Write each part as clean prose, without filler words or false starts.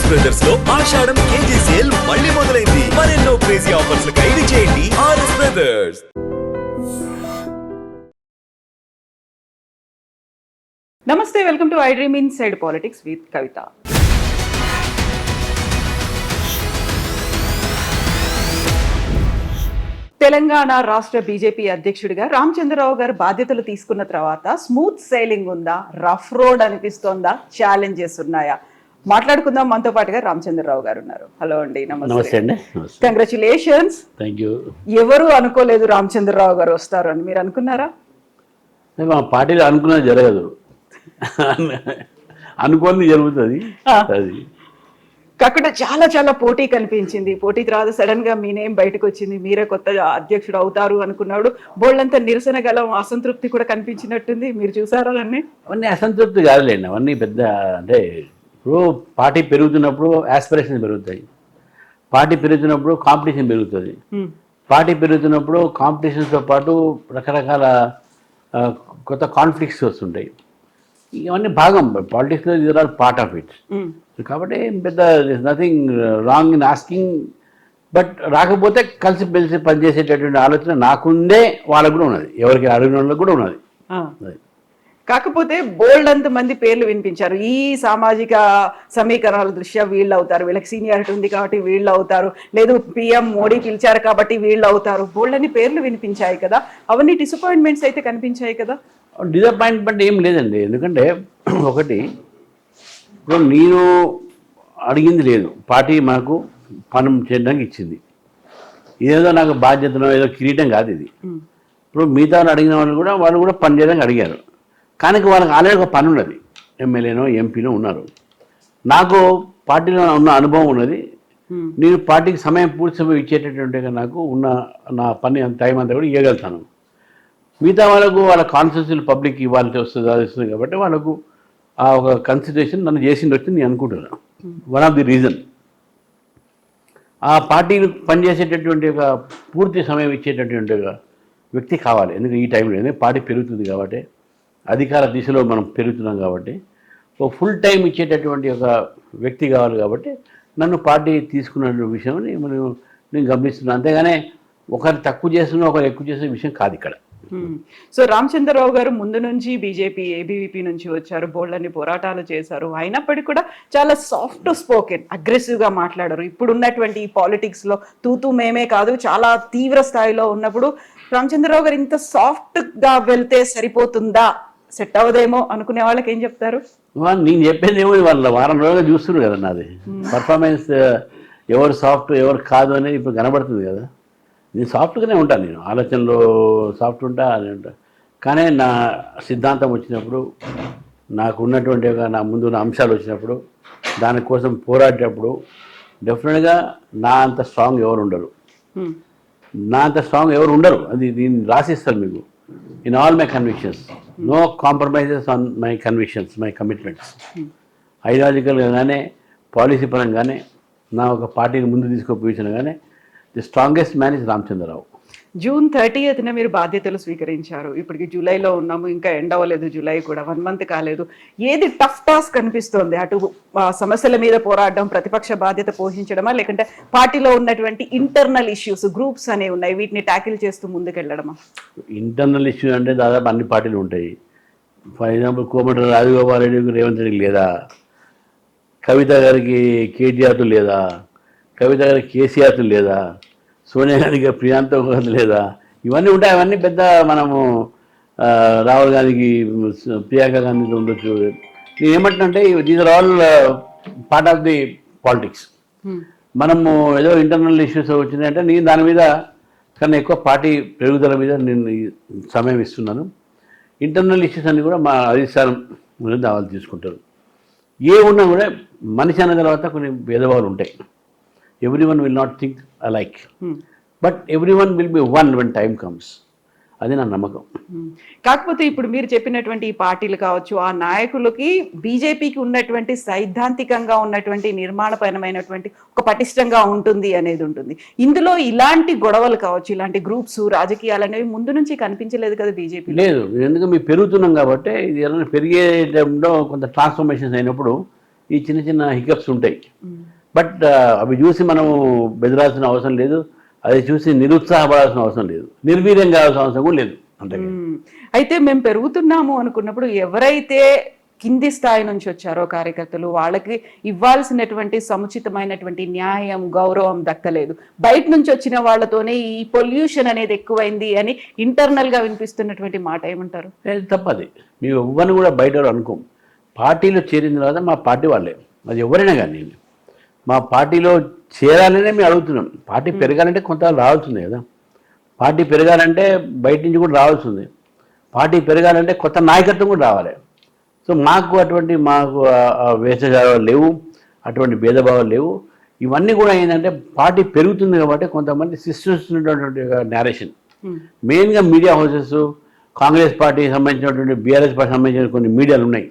RS brothers లో ఆషాఢం KG sale మళ్ళీ మొదలైంది. మరెన్నో క్రేజీ ఆఫర్స్ ఖైదీ చేయండి ఆర్ఎస్ బ్రదర్స్. నమస్తే, welcome to I dream inside politics with కవిత. తెలంగాణ రాష్ట్ర బీజేపీ అధ్యక్షుడిగా రామచంద్రరావు గారు బాధ్యతలు తీసుకున్న తర్వాత స్మూత్ సైలింగ్ ఉందా, రఫ్ రోడ్ అనిపిస్తోందా, ఛాలెంజెస్ ఉన్నాయా? మాట్లాడుకుందాం. మనతో పాటుగా రామచంద్రరావు గారు ఉన్నారు. హలో అండి. నమస్తే అండి. కంగ్రాచులేషన్స్. Thank you. ఎవరు అనుకోలేదు రామచంద్రరావు గారు వస్తారు అని. మీరు అనుకున్నారా? మా పార్టీలో అనుకున్నది జరగదు, అనుకోని జరుగుతుంది. అది కాకుండా చాలా చాలా పోటీ కనిపించింది. పోటీ తర్వాత సడన్ గా మీ నేమ్ బయటకు వచ్చింది. మీరే కొత్త అధ్యక్షుడు అవుతారు అనుకున్నాడు. బోల్డంతా నిరసన గల అసంతృప్తి కూడా కనిపించినట్టుంది. మీరు చూసారా అన్నీ? అవన్నీ అసంతృప్తి కాదులేండి. అవన్నీ పెద్ద అంటే ఇప్పుడు పార్టీ పెరుగుతున్నప్పుడు ఆస్పిరేషన్ పెరుగుతాయి, పార్టీ పెరుగుతున్నప్పుడు కాంపిటీషన్ పెరుగుతుంది, పార్టీ పెరుగుతున్నప్పుడు కాంపిటీషన్స్తో పాటు రకరకాల కొత్త కాన్ఫ్లిక్ట్స్ వస్తుంటాయి. ఇవన్నీ భాగం పాలిటిక్స్లో, ఇది ఆర్ పార్ట్ ఆఫ్ ఇట్. కాబట్టి పెద్ద nothing wrong in asking. But రాకపోతే కలిసి మెలిసి పనిచేసేటటువంటి ఆలోచన నాకుందే, వాళ్ళకు కూడా ఉన్నది, ఎవరికి అడిగిన వాళ్ళకి కూడా ఉన్నది. కాకపోతే బోల్డ్ అంత మంది పేర్లు వినిపించారు. ఈ సామాజిక సమీకరణాల దృష్ట్యా వీళ్ళు అవుతారు, వీళ్ళకి సీనియారిటీ ఉంది కాబట్టి వీళ్ళు అవుతారు, లేదు పిఎం మోడీ పిలిచారు కాబట్టి వీళ్ళు అవుతారు, బోల్డ్ అని పేర్లు వినిపించాయి కదా. అవన్నీ డిసప్పాయింట్మెంట్స్ అయితే కనిపించాయి కదా. డిసప్పాయింట్మెంట్ ఏం లేదండి. ఎందుకంటే ఒకటి, ఇప్పుడు నేను అడిగింది లేదు, పార్టీ మనకు పని చేయడానికి ఇచ్చింది. ఏదో నాకు బాధ్యతను ఏదో కిరీటం కాదు ఇది. ఇప్పుడు మిగతా అడిగిన వాళ్ళు కూడా పని చేయడానికి అడిగారు, కానీ వాళ్ళకి ఆల్రెడీ ఒక పని ఉన్నది. ఎమ్మెల్యేనో ఎంపీనో ఉన్నారు. నాకు పార్టీలో ఉన్న అనుభవం ఉన్నది. నేను పార్టీకి సమయం పూర్తి సమయం ఇచ్చేటటువంటి నాకు ఉన్న నా పని టైం అంతా కూడా ఇవ్వగలుగుతాను. మిగతా వాళ్ళకు వాళ్ళ కాన్స్టిట్యూన్సీ పబ్లిక్ ఇవ్వాల్సి వస్తుంది, అది వస్తుంది. కాబట్టి వాళ్ళకు ఆ ఒక కన్సిడరేషన్ నన్ను చేసింది వచ్చి నేను అనుకుంటున్నాను. వన్ ఆఫ్ ది రీజన్ ఆ పార్టీని పనిచేసేటటువంటి ఒక పూర్తి సమయం ఇచ్చేటటువంటి ఒక వ్యక్తి కావాలి. ఎందుకంటే ఈ టైంలో ఎందుకంటే పార్టీ పెరుగుతుంది కాబట్టి, అధికార దిశలో మనం పెరుగుతున్నాం కాబట్టి, ఒక ఫుల్ టైం ఇచ్చేటటువంటి ఒక వ్యక్తి కావాలి. కాబట్టి నన్ను పార్టీ తీసుకున్న విషయం నేను గమనిస్తున్నాను. అంతేగానే ఒకరు తక్కువ చేస్తున్నా ఒకరు ఎక్కువ చేసే విషయం కాదు ఇక్కడ. సో రామచంద్రరావు గారు ముందు నుంచి బీజేపీ ఏబీవీపీ నుంచి వచ్చారు, బోల్డన్ని పోరాటాలు చేశారు. అయినప్పటికీ కూడా చాలా సాఫ్ట్ స్పోకెన్, అగ్రెసివ్గా మాట్లాడారు. ఇప్పుడు ఉన్నటువంటి ఈ పాలిటిక్స్లో తూతూ మేమే కాదు, చాలా తీవ్ర స్థాయిలో ఉన్నప్పుడు రామచంద్రరావు గారు ఇంత సాఫ్ట్గా వెళ్తే సరిపోతుందా, సెట్ అవ్వదేమో అనుకునే వాళ్ళకి ఏం చెప్తారు? నేను చెప్పేది ఏమో, వాళ్ళ వారం రోజులుగా చూస్తున్నారు కదా నాది పర్ఫార్మెన్స్, ఎవరు సాఫ్ట్ ఎవరు కాదు అనేది ఇప్పుడు కనబడుతుంది కదా. నేను సాఫ్ట్గానే ఉంటాను, నేను ఆలోచనలో సాఫ్ట్ ఉంటా అని ఉంటా. కానీ నా సిద్ధాంతం వచ్చినప్పుడు, నాకు ఉన్నటువంటి నా ముందు ఉన్న అంశాలు వచ్చినప్పుడు, దానికోసం పోరాడేటప్పుడు డెఫినెట్గా నా అంత స్ట్రాంగ్ ఎవరు ఉండరు, అది నేను రాసిస్తాను మీకు. In all my convictions, no compromises on my convictions, my commitments. ఐడియాలజికల్గా కానీ పాలసీ పరంగానే నా ఒక పార్టీని ముందు తీసుకుపోయించిన కానీ the strongest man is Ramachandra Rao. June 30th మీరు బాధ్యతలు స్వీకరించారు. ఇప్పటికి జూలైలో ఉన్నాము, ఇంకా ఎండ్ అవ్వలేదు, జూలై కూడా 1 month కాలేదు. ఏది టఫ్ టాస్క్ అనిపిస్తోంది? అటు సమస్యల మీద పోరాడడం, ప్రతిపక్ష బాధ్యత పోషించడమా, లేకుంటే పార్టీలో ఉన్నటువంటి ఇంటర్నల్ ఇష్యూస్, గ్రూప్స్ అనేవి ఉన్నాయి, వీటిని ట్యాకిల్ చేస్తూ ముందుకెళ్ళడమా? ఇంటర్నల్ ఇష్యూ అంటే దాదాపు అన్ని పార్టీలు ఉంటాయి. ఫర్ ఎగ్జాంపుల్ కోమటి రాజగోపాల్ రెడ్డికి రేవంత్ రెడ్డికి లేదా, కవిత గారికి కేటీఆర్ లేదా, కవిత గారికి కేసీఆర్ లేదా, సోనియా గాంధీకి ప్రియాంక లేదా, ఇవన్నీ ఉంటాయి. అవన్నీ పెద్ద మనము రాహుల్ గాంధీకి ప్రియాంక గాంధీతో ఉండొచ్చు. నేను ఏమంటున్నంటే these are all part of the politics. మనము ఏదో ఇంటర్నల్ ఇష్యూస్ వచ్చినాయంటే నేను దాని మీద కన్నా ఎక్కువ పార్టీ పెరుగుదల మీద నేను సమయం ఇస్తున్నాను. ఇంటర్నల్ ఇష్యూస్ అన్నీ కూడా మా అధిష్టానం దావాలు తీసుకుంటారు. ఏ ఉన్నా కూడా మనిషి అన్న తర్వాత కొన్ని భేదభావాలు ఉంటాయి. Everyone will not think alike, but everyone will be one when time comes. అది నా నమ్మకం. కాకపోతే ఇప్పుడు మీరు చెప్పినటువంటి ఈ పార్టీలు కావచ్చు, ఆ నాయకులకి బీజేపీకి ఉన్నటువంటి సైద్ధాంతికంగా ఉన్నటువంటి నిర్మాణపరమైనటువంటి ఒక పటిష్టంగా ఉంటుంది అనేది ఉంటుంది. ఇందులో ఇలాంటి గొడవలు కావచ్చు, ఇలాంటి గ్రూప్స్, రాజకీయాలు అనేవి ముందు నుంచి కనిపించలేదు కదా బీజేపీ? లేదు, ఎందుకంటే మేము పెరుగుతున్నాం కాబట్టి ఇది పెరిగే టైంలో కొంత ట్రాన్స్ఫర్మేషన్స్ అయినప్పుడు ఈ చిన్న చిన్న హికప్స్ ఉంటాయి. బట్ అవి చూసి మనం బెదరాల్సిన అవసరం లేదు, అది చూసి నిరుత్సాహపడాల్సిన అవసరం లేదు, నిర్వీర్యం కావాల్సిన అవసరం కూడా లేదు. అంతే. అయితే మేము పెరుగుతున్నాము అనుకున్నప్పుడు ఎవరైతే కింది స్థాయి నుంచి వచ్చారో కార్యకర్తలు, వాళ్ళకి ఇవ్వాల్సినటువంటి సముచితమైనటువంటి న్యాయం, గౌరవం దక్కలేదు. బయట నుంచి వచ్చిన వాళ్ళతోనే ఈ పొల్యూషన్ అనేది ఎక్కువైంది అని ఇంటర్నల్ గా వినిపిస్తున్నటువంటి మాట ఏమంటారు? తప్పది. మేము ఎవ్వరిని కూడా బయట అనుకోం. పార్టీలో చేరిన తర్వాత మా పార్టీ వాళ్ళే, అది ఎవరైనా కానీ మా పార్టీలో చేరాలనే మేము అడుగుతున్నాం. పార్టీ పెరగాలంటే కొంత రావాల్సిందే కదా. పార్టీ పెరగాలంటే బయట నుంచి కూడా రావాల్సింది. పార్టీ పెరగాలంటే కొత్త నాయకత్వం కూడా రావాలి. సో మాకు వేషజాలు లేవు, అటువంటి భేదభావాలు లేవు. ఇవన్నీ కూడా ఏంటంటే పార్టీ పెరుగుతుంది కాబట్టి కొంతమంది సిస్టమ్స్ ఉన్నటువంటి నేరేషన్, మెయిన్గా మీడియా హౌసెస్, కాంగ్రెస్ పార్టీకి సంబంధించినటువంటి బీఆర్ఎస్ పార్టీకి సంబంధించిన కొన్ని మీడియాలు ఉన్నాయి.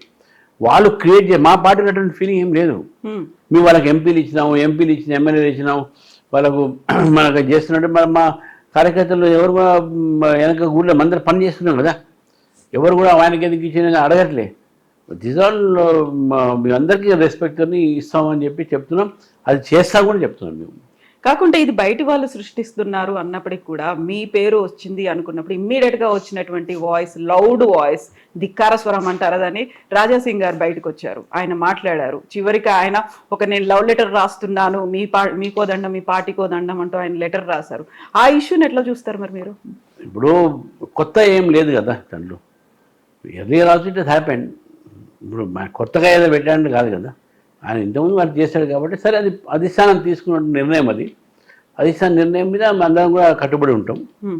వాళ్ళు క్రియేట్ మా పార్టీలో అటువంటి ఫీలింగ్ ఏం లేదు. మేము వాళ్ళకి ఎంపీలు ఇచ్చినాం, ఎమ్మెల్యేలు ఇచ్చినాం, వాళ్ళకు మనకు చేస్తున్నట్టు మా కార్యకర్తలు ఎవరు కూడా వెనక ఊళ్ళో అందరూ పని చేస్తున్నాం కదా. ఎవరు కూడా ఆయనకి ఎందుకు ఇచ్చిన అడగట్లే. దిస్ ఆల్ మీ అందరికీ రెస్పెక్ట్ని ఇస్తామని చెప్తున్నాం. అది చేస్తా కూడా చెప్తున్నాం మేము. కాకుంటే ఇది బయటి వాళ్ళు సృష్టిస్తున్నారు అన్నప్పటికీ కూడా మీ పేరు వచ్చింది అనుకున్నప్పుడు ఇమ్మీడియట్ గా వచ్చినటువంటి వాయిస్, లౌడ్ వాయిస్, ధిక్కార స్వరం అంటారు, దాన్ని రాజాసింగ్ గారు బయటకు వచ్చారు, ఆయన మాట్లాడారు. చివరికి ఆయన నేను లవ్ లెటర్ రాస్తున్నాను, మీకో దండం, మీ పార్టీకో దండం అంటూ ఆయన లెటర్ రాశారు. ఆ ఇష్యూని ఎట్లా చూస్తారు మరి మీరు? ఇప్పుడు కొత్త ఏం లేదు కదా దాంట్లో. Early also it has happened. ఇప్పుడు కొత్తగా ఏదో పెట్టాలని కాదు కదా, ఆయన ఇంతకుముందు వారు చేశాడు కాబట్టి సరే, అది అధిష్టానం తీసుకున్న నిర్ణయం. అధిష్టాన నిర్ణయం మీద అందరం కూడా కట్టుబడి ఉంటాం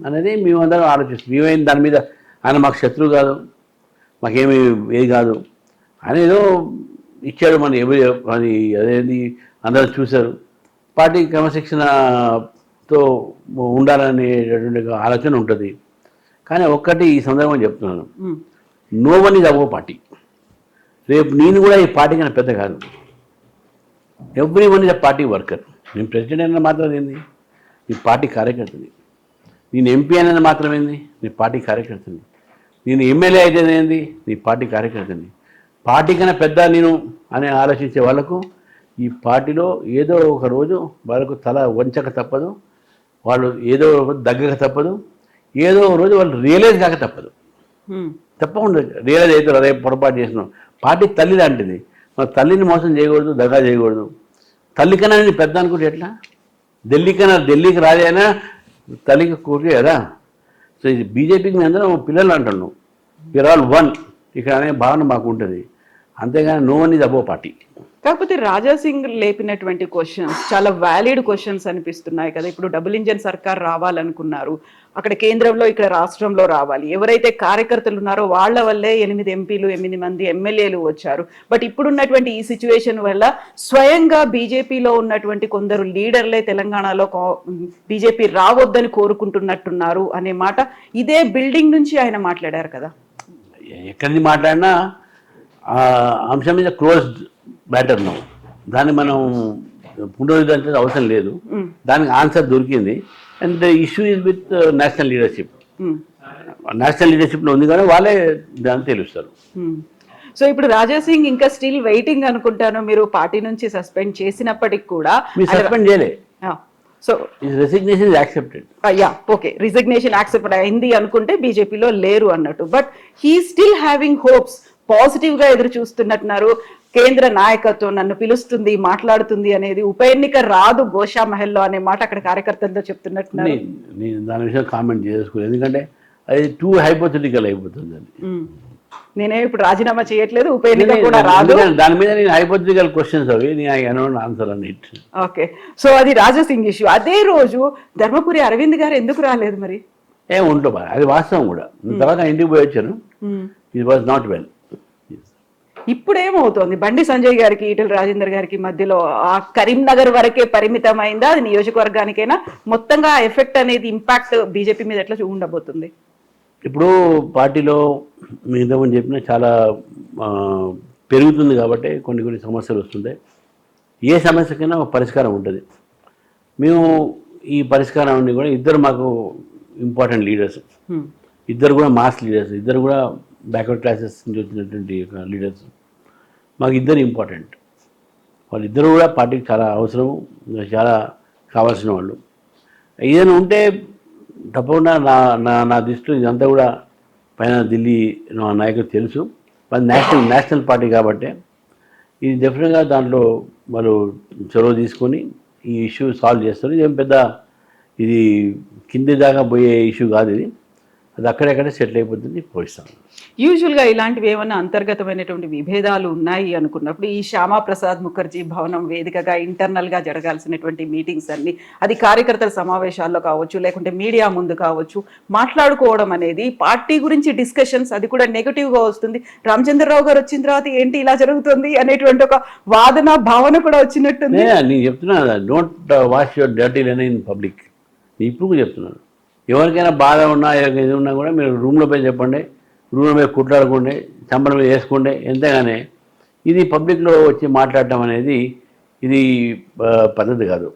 అనేది మేమందరం ఆలోచిస్తాం. మేమైనా దాని మీద ఆయన మాకు శత్రువు కాదు, మాకేమి ఏది కాదు. ఆయన ఏదో ఇచ్చాడు, అది అదేది అందరూ చూశారు. పార్టీ క్రమశిక్షణతో ఉండాలనేటటువంటి ఆలోచన ఉంటుంది. కానీ ఒక్కటి ఈ సందర్భంగా చెప్తున్నాను, no one is above party. రేపు నేను కూడా ఈ పార్టీ కన్నా పెద్ద కాదు. Every one is a party worker. నేను ప్రెసిడెంట్ అయినా మాత్రం ఏంది, నీ పార్టీ కార్యకర్తని. నేను ఎంపీ అయినా మాత్రం ఏంది, నీ పార్టీ కార్యకర్తని. నేను ఎమ్మెల్యే అయితే ఏంది, నీ పార్టీ కార్యకర్తని. పార్టీ కన్నా పెద్ద నేను అని ఆలోచించే వాళ్ళకు ఈ పార్టీలో ఏదో ఒక రోజు వాళ్ళకు తల వంచక తప్పదు, వాళ్ళు ఏదో దగ్గక తప్పదు, ఏదో ఒక రోజు వాళ్ళు రియలైజ్ కాక తప్పదు. తప్పకుండా రియలైజ్ అవుతారు, అదే పొరపాటు చేసినాం. పార్టీ తల్లి లాంటిది, మన తల్లిని మోసం చేయకూడదు, దగా చేయకూడదు. తల్లి కన్నా నేను పెద్ద అనుకుంటే ఎట్లా? ఢిల్లీకి రాజైనా తల్లికి కూర్చే కదా. సో ఇది బీజేపీకి మేము అందరం పిల్లలు అంటున్నాం. వీఆర్ ఆల్ వన్ ఇక్కడ అనే భావన మాకు ఉంటుంది. అంతేగాని no one is above party. కాకపోతే రాజాసింగ్ లేపినటువంటి క్వశ్చన్స్ చాలా వ్యాలిడ్ క్వశ్చన్స్ అనిపిస్తున్నాయి కదా. ఇప్పుడు డబుల్ ఇంజన్ సర్కార్ రావాలనుకున్నారు, అక్కడ కేంద్రంలో ఇక్కడ రాష్ట్రంలో రావాలి. ఎవరైతే కార్యకర్తలు ఉన్నారో వాళ్ళ వల్లే 8 ఎంపీలు 8 మంది ఎమ్మెల్యేలు వచ్చారు. బట్ ఇప్పుడున్నటువంటి ఈ సిచ్యువేషన్ వల్ల స్వయంగా బీజేపీలో ఉన్నటువంటి కొందరు లీడర్లే తెలంగాణలో బీజేపీ రావద్దని కోరుకుంటున్నట్టున్నారు అనే మాట ఇదే బిల్డింగ్ నుంచి ఆయన మాట్లాడారు కదా. ఎక్కడి మాట్లాడినా అంశం మీద క్లోజ్డ్ మ్యాటర్ నో, దాన్ని మనం పునరుద్ధరించే అవసరం లేదు. దానికి ఆన్సర్ దొరికింది. And the issue is with national leadership. National లీడర్షిప్లో ఉంది కానీ వాళ్ళే దాన్ని తెలుస్తారు. సో ఇప్పుడు రాజాసింగ్ ఇంకా స్టిల్ వెయిటింగ్ అనుకుంటాను. మీరు పార్టీ నుంచి సస్పెండ్ చేసినప్పటికి కూడా సస్పెండ్ చేయలే. So resignation is accepted. Okay, resignation accept అయింది అనుకుంటే బీజేపీలో లేరు అన్నట్టు. But he still having hopes, positive గా ఎదురు చూస్తున్నట్టున్నారు. కేంద్ర నాయకత్వం నన్ను పిలుస్తుంది, మాట్లాడుతుంది అనేది, ఉప ఎన్నిక రాదు గోషా మహల్లో అనే మాట అక్కడ కార్యకర్తలతో చెప్తున్నట్టున్నారు. నేను దాని విషయం కామెంట్ చేసుకోలేదు, ఎందుకంటే అది టూ హైపోథెటికల్ అయిపోతుంది. నేనే ఇప్పుడు రాజీనామా చేయట్లేదు, ఉప ఎన్నిక కూడా రాదు, దాని మీద నేను హైపోథెటికల్ క్వశ్చన్స్ అవి నేను ఆన్సర్ అని. ఓకే, సో అది రాజాసింగ్ ఇష్యూ. అదే రోజు ధర్మపురి అరవింద్ గారు ఎందుకు రాలేదు మరి? ఉంటుంది, అది వాస్తవం కూడా. తర్వాత ఇంటికి పోయి వచ్చాను, ఇట్ వాజ్ నాట్ వెల్. ఇప్పుడు ఏమవుతోంది, బండి సంజయ్ గారికి ఈటెల రాజేందర్ గారికి మధ్యలో ఆ కరీంనగర్ వరకే పరిమితమైందా? అది నియోజకవర్గానికైనా మొత్తంగా ఎఫెక్ట్ అనేది, ఇంపాక్ట్ బీజేపీ మీద ఎట్లా ఉండబోతుంది? ఇప్పుడు పార్టీలో మీ ఇంతకుముందు చెప్పిన చాలా పెరుగుతుంది కాబట్టి కొన్ని సమస్యలు వస్తుంటాయి. ఏ సమస్యకైనా ఒక పరిష్కారం ఉంటుంది. మేము ఈ పరిష్కారాన్ని కూడా ఇద్దరు మాకు ఇంపార్టెంట్ లీడర్స్, ఇద్దరు కూడా మాస్ లీడర్స్, ఇద్దరు కూడా బ్యాక్వర్డ్ క్లాసెస్ నుంచి వచ్చినటువంటి లీడర్స్, మాకు ఇద్దరు ఇంపార్టెంట్. వాళ్ళిద్దరూ కూడా పార్టీకి చాలా అవసరం, చాలా కావాల్సిన వాళ్ళు. ఏదైనా ఉంటే తప్పకుండా నా నా నా దృష్టిలో ఇదంతా కూడా పైన ఢిల్లీ నాయకులు తెలుసు, నేషనల్ పార్టీ కాబట్టి ఇది డెఫినెట్గా దాంట్లో వాళ్ళు చొరవ తీసుకొని ఈ ఇష్యూ సాల్వ్ చేస్తారు. ఇదేం పెద్ద ఇది కింది దాకా పోయే ఇష్యూ కాదు, ఇది అది అక్కడెక్కడే సెటిల్ అయిపోతుంది, పోయిస్తాను. యూజువల్గా ఇలాంటివి ఏమైనా అంతర్గతమైనటువంటి విభేదాలు ఉన్నాయి అనుకున్నప్పుడు ఈ శ్యామా ప్రసాద్ ముఖర్జీ భవనం వేదికగా ఇంటర్నల్గా జరగాల్సినటువంటి మీటింగ్స్ అన్ని, అది కార్యకర్తల సమావేశాల్లో కావచ్చు, లేకుంటే మీడియా ముందు కావచ్చు, మాట్లాడుకోవడం అనేది పార్టీ గురించి డిస్కషన్స్, అది కూడా నెగటివ్గా వస్తుంది. రామచంద్రరావు గారు వచ్చిన తర్వాత ఏంటి ఇలా జరుగుతుంది అనేటువంటి ఒక వాదన భావన కూడా వచ్చినట్టుంది. నేను చెప్తున్నా, don't wash your dirty line in public. ఇప్పుడు చెప్తున్నాను, ఎవరికైనా బాధ ఉన్నా ఏది ఉన్నా కూడా మీరు రూమ్లో పోయి చెప్పండి, రూమ్లో పోయి కుట్లాడుకోండి, చంపల మీద వేసుకోండి, ఎంతగానే ఇది పబ్లిక్లో వచ్చి మాట్లాడటం అనేది ఇది పద్ధతి కాదు.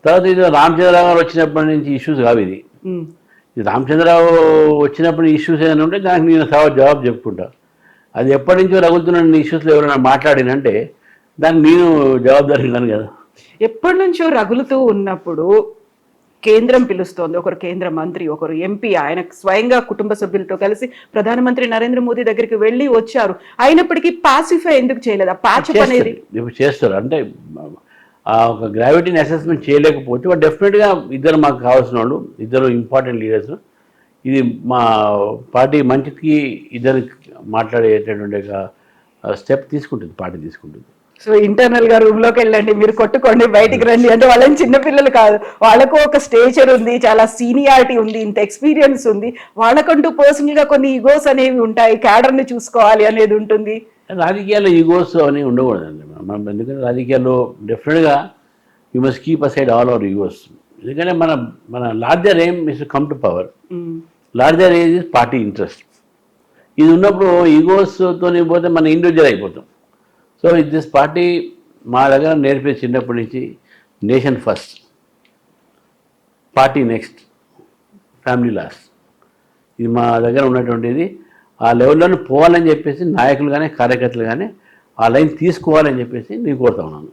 తర్వాత ఇది రామచంద్రరావు గారు వచ్చినప్పటి నుంచి ఇష్యూస్ కావు, ఇది రామచంద్రరావు వచ్చినప్పుడు ఇష్యూస్ ఏదైనా ఉంటే దానికి నేను జవాబు చెప్పుకుంటా. అది ఎప్పటి నుంచో రగులుతున్న ఇష్యూస్లో ఎవరైనా మాట్లాడినంటే దానికి నేను జవాబుదారీ ఉన్నాను కదా. ఎప్పటి నుంచో రగులుతూ ఉన్నప్పుడు కేంద్రం పిలుస్తోంది, ఒకరు కేంద్ర మంత్రి, ఒకరు ఎంపీ, ఆయన స్వయంగా కుటుంబ సభ్యులతో కలిసి ప్రధానమంత్రి నరేంద్ర మోదీ దగ్గరికి వెళ్ళి వచ్చారు. అయినప్పటికీ పాసిఫై ఎందుకు చేయలేదు? ఆ ప్యాచప్ అనేది ఇప్పుడు చేస్తారు అంటే ఒక గ్రావిటీని అసెస్మెంట్ చేయలేకపోతే వాళ్ళు డెఫినెట్గా ఇద్దరు మాకు కావాల్సిన వాళ్ళు, ఇద్దరు ఇంపార్టెంట్ లీడర్స్, ఇది మా పార్టీ మంచికి ఇద్దరు మాట్లాడేటటువంటి స్టెప్ తీసుకుంటుంది, పార్టీ తీసుకుంటుంది. సో ఇంటర్నల్ గా రూమ్ లోకి వెళ్ళండి, మీరు కొట్టుకోండి, బయటికి రండి అంటే వాళ్ళని చిన్నపిల్లలు కాదు, వాళ్ళకు ఒక స్టేచర్ ఉంది, చాలా సీనియారిటీ ఉంది, ఇంత ఎక్స్పీరియన్స్ ఉంది, వాళ్ళకంటూ పర్సనల్ గా కొన్ని ఈగోస్ అనేవి ఉంటాయి, క్యాడర్ ని చూసుకోవాలి అనేది ఉంటుంది. రాజకీయాల్లో ఈగోస్ అనేవి ఉండకూడదండి మనం, ఎందుకంటే రాజకీయాల్లో డెఫినెట్గా you must keep aside all our egos. ఎందుకంటే మన larger aim is to come to power, larger age is party interest. ఇది ఉన్నప్పుడు ఈగోస్తో పోతే మన ఇండివిజువల్ అయిపోతాం. సో దిస్ పార్టీ మా దగ్గర నేర్పే చిన్నప్పటి నుంచి nation first, party next, family last, ఇది మా దగ్గర ఉన్నటువంటిది. ఆ లెవెల్లోనే పోవాలని చెప్పేసి నాయకులు కానీ కార్యకర్తలు కానీ ఆ లైన్ తీసుకోవాలని చెప్పేసి నేను కోరుతా ఉన్నాను.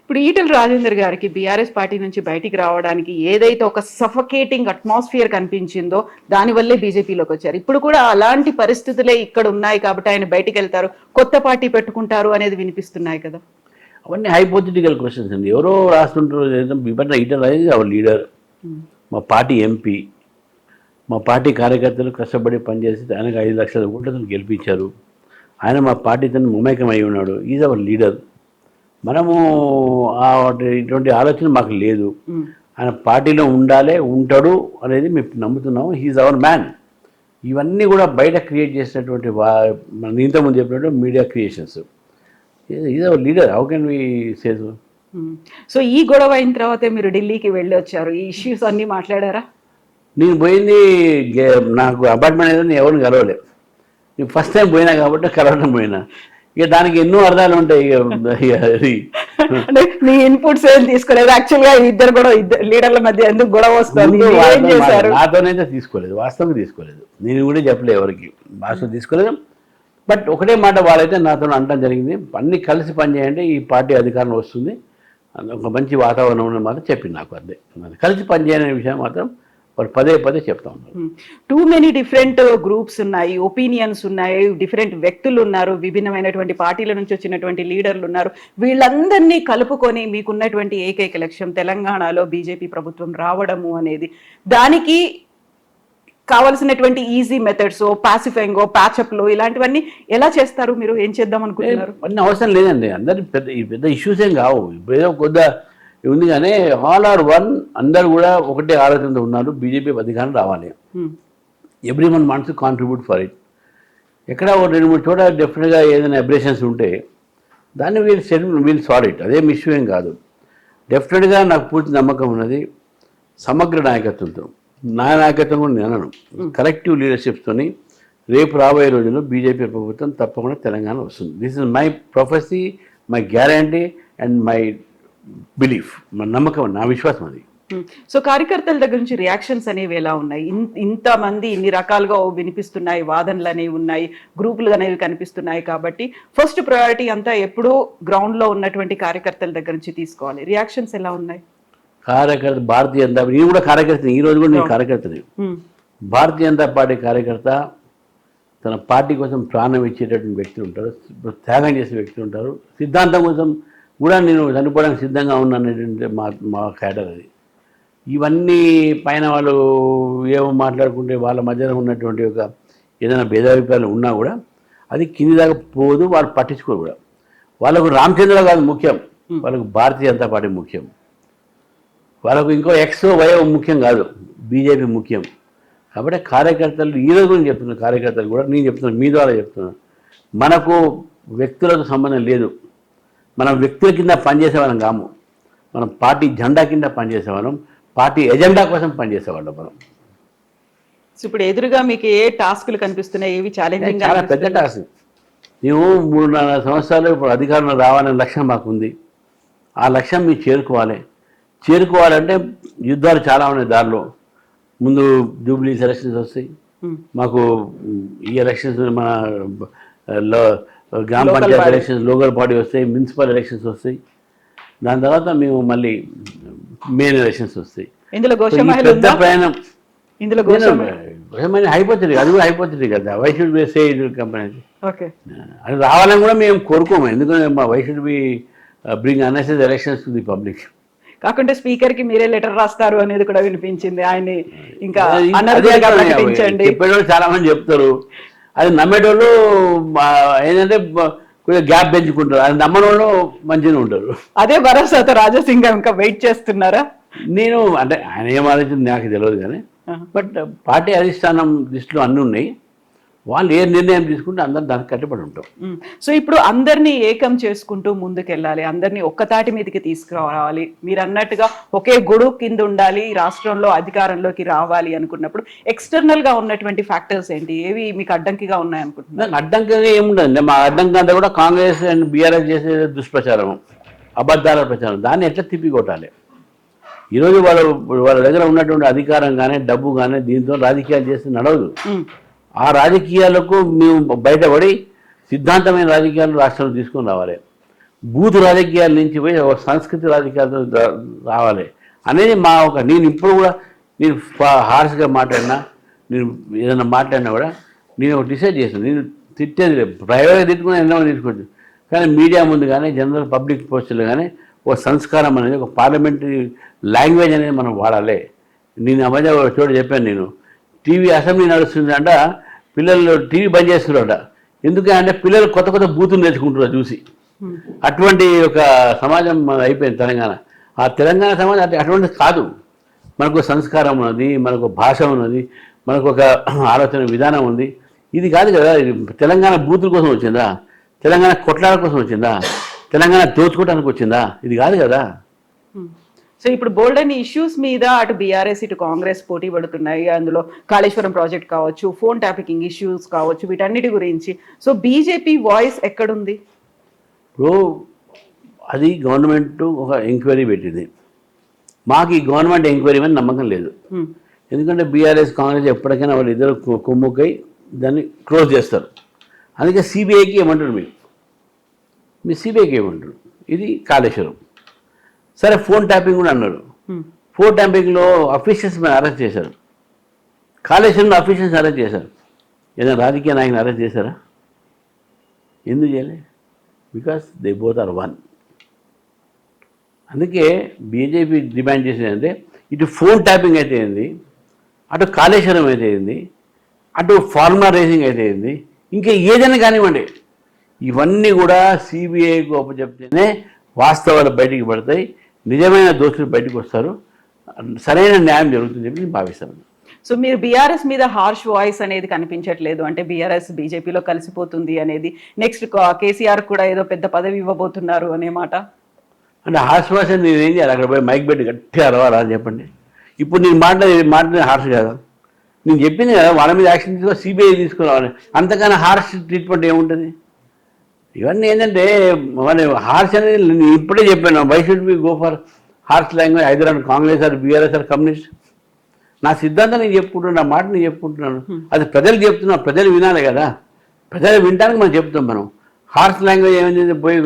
ఇప్పుడు ఈటెల రాజేందర్ గారికి బీఆర్ఎస్ పార్టీ నుంచి బయటికి రావడానికి ఏదైతే ఒక సఫకేటింగ్ అట్మాస్ఫియర్ కనిపించిందో దానివల్లే బీజేపీలోకి వచ్చారు. ఇప్పుడు కూడా అలాంటి పరిస్థితులే ఇక్కడ ఉన్నాయి కాబట్టి ఆయన బయటికి వెళ్తారు, కొత్త పార్టీ పెట్టుకుంటారు అనేది వినిపిస్తున్నాయి కదా. అవన్నీ హైపోథెటికల్ క్వశ్చన్స్ అండి. ఎవరో రాస్తుంటారు. ఈటెల రాజేందర్ అవర్ లీడర్, మా పార్టీ ఎంపీ, మా పార్టీ కార్యకర్తలు కష్టపడి పనిచేసి ఆయనకు 5 లక్షల ఓట్లతో గెలిపించారు. ఆయన మా పార్టీతో మమేకం అయి ఉన్నాడు. Is our leader. మనము ఇటువంటి ఆలోచన మాకు లేదు. ఆయన పార్టీలో ఉంటాడు అనేది మేము నమ్ముతున్నాము. He is our man. ఇవన్నీ కూడా బయట క్రియేట్ చేసినటువంటి మన ఇంతకుముందు చెప్పినట్టు media creations. Is our leader. How can we say so? So ఈ గొడవ అయిన తర్వాతే మీరు ఢిల్లీకి వెళ్ళి వచ్చారు, ఈ ఇష్యూస్ అన్నీ మాట్లాడారా? నేను పోయింది నాకు అపార్ట్మెంట్ ఏదో నేను ఎవరిని కలవలేదు. నేను ఫస్ట్ టైం పోయినా కాబట్టి కలవడం పోయినా. ఇక దానికి ఎన్నో అర్థాలు ఉంటాయి. అంటే మీ ఇన్పుట్స్ ఏం తీసుకోలేదు యాక్చువల్గా? ఇద్దరు కూడా లీడర్ల మధ్య ఎందుకు గొడవ వస్తుంది? నాతోనైతే తీసుకోలేదు, వాస్తవంగా తీసుకోలేదు. నేను కూడా చెప్పలేదు ఎవరికి, వాస్తవం తీసుకోలేదు. బట్ ఒకటే మాట వాళ్ళైతే నాతో అనడం జరిగింది, అన్ని కలిసి పనిచేయండి, ఈ పార్టీ అధికారం వస్తుంది, ఒక మంచి వాతావరణం మాత్రం చెప్పింది నాకు. అదే కలిసి పనిచేయనే విషయం మాత్రం వాళ్ళు పదే చెప్తా ఉన్నారు. టూ మెనీ డిఫరెంట్ గ్రూప్స్ ఉన్నాయి, ఒపీనియన్స్ ఉన్నాయి, డిఫరెంట్ వ్యక్తులు ఉన్నారు, విభిన్నమైనటువంటి పార్టీల నుంచి వచ్చినటువంటి లీడర్లు ఉన్నారు. వీళ్ళందరినీ కలుపుకొని మీకున్నటువంటి ఏకైక లక్ష్యం తెలంగాణలో బీజేపీ ప్రభుత్వం రావడము అనేది. దానికి కావాల్సినటువంటి ఈజీ మెథడ్స్, పాసిఫైంగ్, ప్యాచప్లు ఇలాంటివన్నీ ఎలా చేస్తారు? మీరు ఏం చేద్దాం అనుకుంటున్నారు? అన్నీ అవసరం లేదండి. అందరు పెద్ద ఇష్యూస్ ఏం కావు. ఇప్పుడు ఏదో కొద్దిగా ఉంది కానీ ఆల్ ఆర్ వన్. అందరు కూడా ఒకటే ఆలోచనతో ఉన్నారు, బీజేపీ అధికారం రావాలి. Every one wants to contribute for it. ఎక్కడ 2-3 చోట డెఫినెట్గా ఏదైనా అబ్రేషన్స్ ఉంటే దాన్ని వీల్ సాల్వ్ ఇట్. అదేం ఇష్యూ ఏం కాదు. డెఫినెట్గా నాకు పూర్తి నమ్మకం ఉన్నది సమగ్ర నాయకత్వంతో. నా నాయకత్వం కూడా నేను అనను, కలెక్టివ్ లీడర్షిప్స్తో రేపు రాబోయే రోజుల్లో బీజేపీ ప్రభుత్వం తప్పకుండా తెలంగాణ వస్తుంది. This is my ప్రొఫెసీ, my guarantee and my belief. మన నమ్మకం, నా విశ్వాసం అది. సో కార్యకర్తల దగ్గర నుంచి రియాక్షన్స్ అనేవి ఎలా ఉన్నాయి? ఇంతమంది ఇన్ని రకాలుగా వినిపిస్తున్నాయి, వాదనలు అనేవి ఉన్నాయి, గ్రూపులు అనేవి కనిపిస్తున్నాయి కాబట్టి ఫస్ట్ ప్రయారిటీ అంతా ఎప్పుడూ గ్రౌండ్ లో ఉన్నటువంటి కార్యకర్తల దగ్గర నుంచి తీసుకోవాలి. రియాక్షన్స్ ఎలా ఉన్నాయి? కార్యకర్త భారతీయ జనతా నేను కూడా కార్యకర్తని, ఈ రోజు కూడా నేను కార్యకర్తని. భారతీయ జనతా పార్టీ కార్యకర్త తన పార్టీ కోసం ప్రాణం ఇచ్చేటటువంటి వ్యక్తులు ఉంటారు, త్యాగం చేసే వ్యక్తులు ఉంటారు. సిద్ధాంతం కోసం కూడా నేను చనిపోవడానికి సిద్ధంగా ఉన్నాననేటువంటి మా క్యాడర్ అది. ఇవన్నీ పైన వాళ్ళు ఏమో మాట్లాడుకుంటే వాళ్ళ మధ్యన ఉన్నటువంటి ఒక ఏదైనా భేదాభిప్రాయాలు ఉన్నా కూడా అది కింది దాకా పోదు, వాళ్ళు పట్టించుకోరు కూడా. వాళ్ళకు రామచంద్ర కాదు ముఖ్యం, వాళ్ళకు భారతీయ జనతా పార్టీ ముఖ్యం. వాళ్ళకు ఇంకో ఎక్సో వయో ముఖ్యం కాదు, బీజేపీ ముఖ్యం. కాబట్టి కార్యకర్తలు ఈరోజు కూడా చెప్తున్నారు, కార్యకర్తలు కూడా నేను చెప్తున్నాను, మీ ద్వారా చెప్తున్నాను, మనకు వ్యక్తులతో సంబంధం లేదు. మనం వ్యక్తుల కింద పనిచేసేవాళ్ళం కాము, మనం పార్టీ జెండా కింద పనిచేసేవాళ్ళం, పార్టీ ఎజెండా కోసం పనిచేసేవాళ్ళం మనం. ఇప్పుడు ఎదురుగా మీకు ఏ టాస్క్లు కనిపిస్తున్నాయి? ఏవి ఛాలెంజింగ్? చాలా పెద్ద టాస్క్. మేము 3-4 సంవత్సరాలు ఇప్పుడు అధికారంలో రావాలనే లక్ష్యం మాకుంది. ఆ లక్ష్యం మీరు చేరుకోవాలంటే యుద్ధాలు చాలా ఉన్నాయి దారిలో. ముందు జూబ్లీ ఎలక్షన్స్ వస్తాయి, మాకు ఈ ఎలక్షన్స్ మన గ్రామ పంచాయతీ ఎలక్షన్స్, లోకల్ బాడీ వస్తాయి, మున్సిపల్ ఎలక్షన్స్ వస్తాయి. దాని తర్వాత మేము మళ్ళీ మెయిన్ ఎలక్షన్స్ వస్తాయి. పెద్ద ప్రయాణం. హైపోతుంది, అది కూడా హైపోతుంది కదా. Why should be say company అది రావాలని కూడా మేము కోరుకోము. ఎందుకంటే మా why should be bring unnecessary elections to the public. కాకుంటే స్పీకర్ కి మీరే లెటర్ రాస్తారు అనేది కూడా వినిపించింది. ఆయన ఇంకా చెప్పేటోళ్ళు చాలా మంది చెప్తారు, అది నమ్మేటోళ్ళు ఏంటంటే కొంచెం గ్యాప్ పెంచుకుంటారు, అది నమ్మని వాళ్ళు మంచిగా ఉంటారు. అదే భరోసాతో రాజాసింగ్ ఇంకా వెయిట్ చేస్తున్నారా? నేను అంటే ఆయన ఏం ఆలోచించి నాకు తెలియదు కానీ, బట్ పార్టీ అధిష్టానం దృష్టిలో అన్నీ ఉన్నాయి. వాళ్ళు ఏ నిర్ణయం తీసుకుంటే అందరు దానికి కట్టుబడి ఉంటాం. సో ఇప్పుడు అందరినీ ఏకం చేసుకుంటూ ముందుకెళ్ళాలి, అందరినీ ఒక్కతాటి మీదకి తీసుకురావాలి. మీరు అన్నట్టుగా ఒకే గొడుగు కింద ఉండాలి, రాష్ట్రంలో అధికారంలోకి రావాలి అనుకున్నప్పుడు ఎక్స్టర్నల్ గా ఉన్నటువంటి ఫ్యాక్టర్స్ ఏంటి? ఏవి మీకు అడ్డంకిగా ఉన్నాయి అనుకుంటున్నారు? అడ్డంకిగా ఏముండదండి. మా అడ్డంకి అంతా కూడా కాంగ్రెస్ అండ్ బీఆర్ఎస్ చేసే దుష్ప్రచారం, అబద్ధాల ప్రచారం. దాన్ని ఎట్లా తిప్పికొట్టాలి? ఈరోజు వాళ్ళ దగ్గర ఉన్నటువంటి అధికారం కానీ డబ్బు కానీ దీంతో రాజకీయాలు చేస్తే నడవదు. ఆ రాజకీయాలకు మేము బయటపడి సిద్ధాంతమైన రాజకీయాలు రాష్ట్రంలో తీసుకొని రావాలి. బూత్ రాజకీయాల నుంచి పోయి ఒక సంస్కృతి రాజకీయాలతో రావాలి అనేది మా నేను ఇప్పుడు కూడా నేను హార్ష్గా మాట్లాడినా, నేను ఏదైనా మాట్లాడినా కూడా నేను ఒక డిసైడ్ చేస్తాను. నేను తిట్టేది లేదు, ప్రైవేట్గా తిట్టుకుని ఎన్నో తీసుకోవచ్చు, కానీ మీడియా ముందు కానీ జనరల్ పబ్లిక్ పోస్టులు కానీ ఒక సంస్కారం అనేది, ఒక పార్లమెంటరీ లాంగ్వేజ్ అనేది మనం వాడాలి. నేను ఆ మధ్య ఒక చోట చెప్పాను, నేను టీవీ అసెంబ్లీ నడుస్తుందంట, పిల్లలు టీవీ బంద్ చేస్తున్నారట. ఎందుకంటే పిల్లలు కొత్త కొత్త బూతులు నేర్చుకుంటున్నారు చూసి. అటువంటి ఒక సమాజం అయిపోయింది తెలంగాణ. ఆ తెలంగాణ సమాజం అటువంటిది కాదు. మనకు సంస్కారం ఉన్నది, మనకు భాష ఉన్నది, మనకు ఒక ఆలోచన విధానం ఉంది. ఇది కాదు కదా. తెలంగాణ బూతుల కోసం వచ్చిందా? తెలంగాణ కొట్లాడ కోసం వచ్చిందా? తెలంగాణ దోచుకోవడానికి వచ్చిందా? ఇది కాదు కదా. సో ఇప్పుడు బోల్డ్ అని ఇష్యూస్ మీద అటు బీఆర్ఎస్ ఇటు కాంగ్రెస్ పోటీ పడుతున్నాయి. అందులో కాళేశ్వరం ప్రాజెక్ట్ కావచ్చు, ఫోన్ ట్యాపింగ్ ఇష్యూస్ కావచ్చు, వీటన్నిటి గురించి. సో బీజేపీ వాయిస్ ఎక్కడుంది? ఇప్పుడు అది గవర్నమెంట్ ఒక ఎంక్వైరీ పెట్టింది. మాకు ఈ గవర్నమెంట్ ఎంక్వైరీ మీద నమ్మకం లేదు. ఎందుకంటే బీఆర్ఎస్ కాంగ్రెస్ ఎప్పటికైనా వాళ్ళు ఇద్దరు కొమ్ముకై దాన్ని క్లోజ్ చేస్తారు. అందుకే సిబిఐకి ఏమంటారు, మీ సిబిఐకి ఏమంటారు? ఇది కాళేశ్వరం సరే, ఫోన్ ట్యాపింగ్ కూడా అన్నారు. ఫోన్ ట్యాపింగ్లో అఫీషియల్స్ మీద అరెస్ట్ చేశారు, కాళేశ్వరంలో అఫీషియల్స్ అరెస్ట్ చేశారు. ఏదైనా రాజకీయ నాయకుని అరెస్ట్ చేశారా? ఎందుకు చేయలే? Because they both are one. అందుకే బీజేపీ డిమాండ్ చేసేది అంటే, ఇటు ఫోన్ ట్యాపింగ్ అయితే ఏంది, అటు కాళేశ్వరం అయితే ఏంది, అటు ఫార్మా రేసింగ్ అయితే ఏంది, ఇంకా ఏదైనా కానివ్వండి, ఇవన్నీ కూడా సిబిఐకి అప్పచెప్తేనే వాస్తవాలు బయటికి పడతాయి, నిజమైన దోషులు బయటకు వస్తారు, సరైన న్యాయం జరుగుతుంది చెప్పి నేను భావిస్తాను. సో మీరు బీఆర్ఎస్ మీద హార్ష్ వాయిస్ అనేది కనిపించట్లేదు, అంటే బీఆర్ఎస్ బీజేపీలో కలిసిపోతుంది అనేది, నెక్స్ట్ కేసీఆర్ కూడా ఏదో పెద్ద పదవి ఇవ్వబోతున్నారు అనే మాట. అంటే హార్ష్ వాయిస్ అని నేను ఏం చేయాలి? అక్కడ పోయి మైక్ పెట్టి గట్టిగా అరవాలా అని చెప్పండి. ఇప్పుడు నేను మాట్లాడే హార్ష్ కదా, నేను చెప్పింది కదా, వాళ్ళ మీద యాక్షన్ తీసుకో, సిబిఐ తీసుకురావాలి. అంతకన్నా హార్ష్ ట్రీట్మెంట్ ఏముంటుంది? ఇవన్నీ ఏంటంటే మన హార్ష్ అనేది నేను ఇప్పుడే చెప్పాను, why should be go for harsh language either on Congress or BRS or communist. నా సిద్ధాంతం నేను చెప్పుకుంటున్నాను, నా మాట నేను చెప్పుకుంటున్నాను. అది ప్రజలు చెప్తున్నా, ప్రజలు వినాలి కదా. ప్రజలు వినడానికి మనం చెప్తాం. మనం హార్ష్ లాంగ్వేజ్ ఏమైంది, పోయి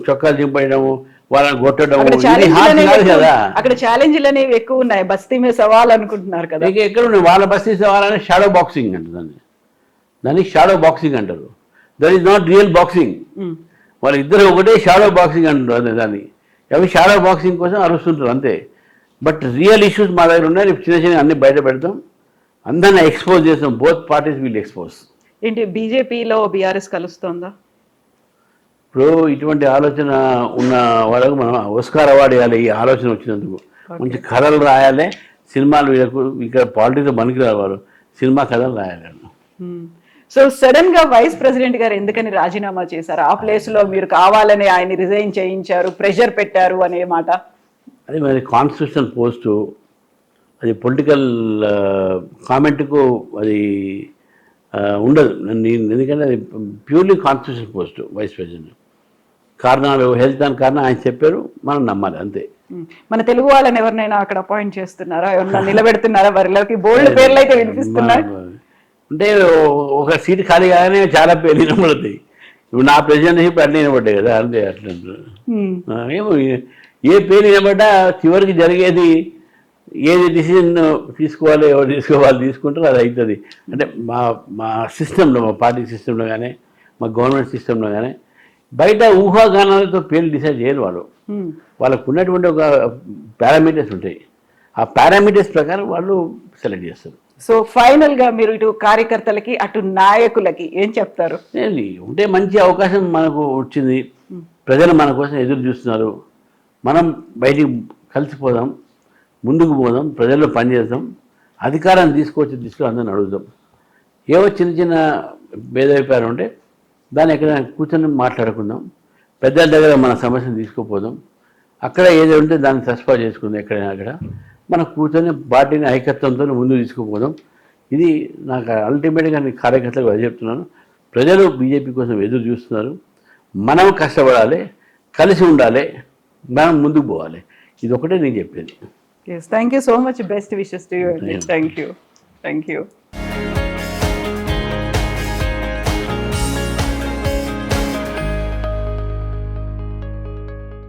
చొక్కాలు చింపేయడము, వాళ్ళని కొట్టడం, ఇది హార్ష్ కాదు కదా. అక్కడ ఛాలెంజ్లు అనేవి ఎక్కువ ఉన్నాయి. బస్తీ మీద సవాల్ అనుకుంటున్నారు కదా. ఎక్కడ ఉన్నాయి వాళ్ళ బస్తీ సవాల్ అని షాడో బాక్సింగ్ అంటారు దాన్ని షాడో బాక్సింగ్ అంటారు. That is not real boxing. వాళ్ళిద్దరు ఒకటే షాడో బాక్సింగ్ అంటారు. అదే దాన్ని అవి షాడో బాక్సింగ్ కోసం అరుస్తుంటారు అంతే. బట్ రియల్ ఇష్యూస్ మా దగ్గర ఉన్నాయి. చిన్న చిన్న అన్ని బయట పెడతాం, అందరినీ ఎక్స్పోజ్ చేస్తాం. Both parties will expose. ఏంటి బీజేపీలో బీఆర్ఎస్ కలుస్తోందా? ఇప్పుడు ఇటువంటి ఆలోచన ఉన్న వాళ్ళకు మనం ఆస్కార్ అవార్డు ఇవ్వాలి. ఈ ఆలోచన వచ్చినందుకు మంచి కథలు రాయాలి. సినిమాలు వీళ్ళకు ఇక్కడ పాలిటిక్స్ మనకి రావాలి, సినిమా కథలు రాయాలి. సో సడన్ గా వైస్ ప్రెసిడెంట్ గారు ఎందుకని రాజీనామా చేశారు? ఆ ప్లేస్ లో మీరు కావాలని ఆయన రిజైన్ చేయించారు, ప్రెషర్ పెట్టారు అనే మాట. అది మరి కాన్స్టిట్యూషన్ పోస్టు, అది పొలిటికల్ కామెంట్కు అది ఉండదు. ఎందుకంటే అది purely constitution post vice president. కారణాలు హెల్త్ దాని కారణం ఆయన చెప్పారు, మనం నమ్మాలి అంతే. మన తెలుగు వాళ్ళని ఎవరినైనా అక్కడ అపాయింట్ చేస్తున్నారా, ఎవరన్నా నిలబెడుతున్నారా? వారిలోకి బోల్డ్ పేర్లు అయితే వినిపిస్తున్నాయి. అంటే ఒక సీట్ ఖాళీ కాగానే చాలా పేర్లు వినబడతాయి. ఇప్పుడు నా ప్రెసిడెంట్షిప్ అట్లా వినబడ్డాయి కదా, అంతే. అట్లా ఏమో ఏ పేరు వినబడ్డా చివరికి జరిగేది ఏది డిసిజన్ తీసుకోవాలి, ఎవరు తీసుకోవాలి తీసుకుంటారో అది అవుతుంది. అంటే మా సిస్టంలో, మా పార్టీ సిస్టంలో కానీ, మా గవర్నమెంట్ సిస్టంలో కానీ బయట ఊహాగానాలతో పేర్లు డిసైడ్ చేయరు వాళ్ళు. వాళ్ళకు ఉన్నటువంటి ఒక పారామీటర్స్ ఉంటాయి. ఆ పారామీటర్స్ ప్రకారం వాళ్ళు సెలెక్ట్ చేస్తారు. సో ఫైనల్ గా మీరు ఇటు కార్యకర్తలకి అటు నాయకులకి ఏం చెప్తారు? ఉంటే మంచి అవకాశం మనకు వచ్చింది, ప్రజలు మన కోసం ఎదురు చూస్తున్నారు. మనం బయటికి కలిసిపోదాం, ముందుకు పోదాం, ప్రజల్లో పనిచేద్దాం, అధికారాన్ని తీసుకొచ్చే దిశలో అందరిని అడుగుదాం. ఏవో చిన్న చిన్న భేదాభిప్రాయాలు ఉంటే దాన్ని ఎక్కడైనా కూర్చొని మాట్లాడుకుందాం. పెద్దల దగ్గర మన సమస్యను తీసుకుపోదాం. అక్కడ ఏదో ఉంటే దాన్ని సస్పా చేసుకుందాం. ఎక్కడైనా అక్కడ మనం కూర్చొని పార్టీని ఐకత్వంతో ముందుకు తీసుకుపోదాం. ఇది నాకు అల్టిమేట్గా నేను కార్యకర్తలకు అది చెప్తున్నాను. ప్రజలు బీజేపీ కోసం ఎదురు చూస్తున్నారు. మనం కష్టపడాలి, కలిసి ఉండాలి, మనం ముందుకు పోవాలి. ఇది ఒకటే నేను చెప్పేది. Yes, thank you so much. Best wishes to you. Thank you.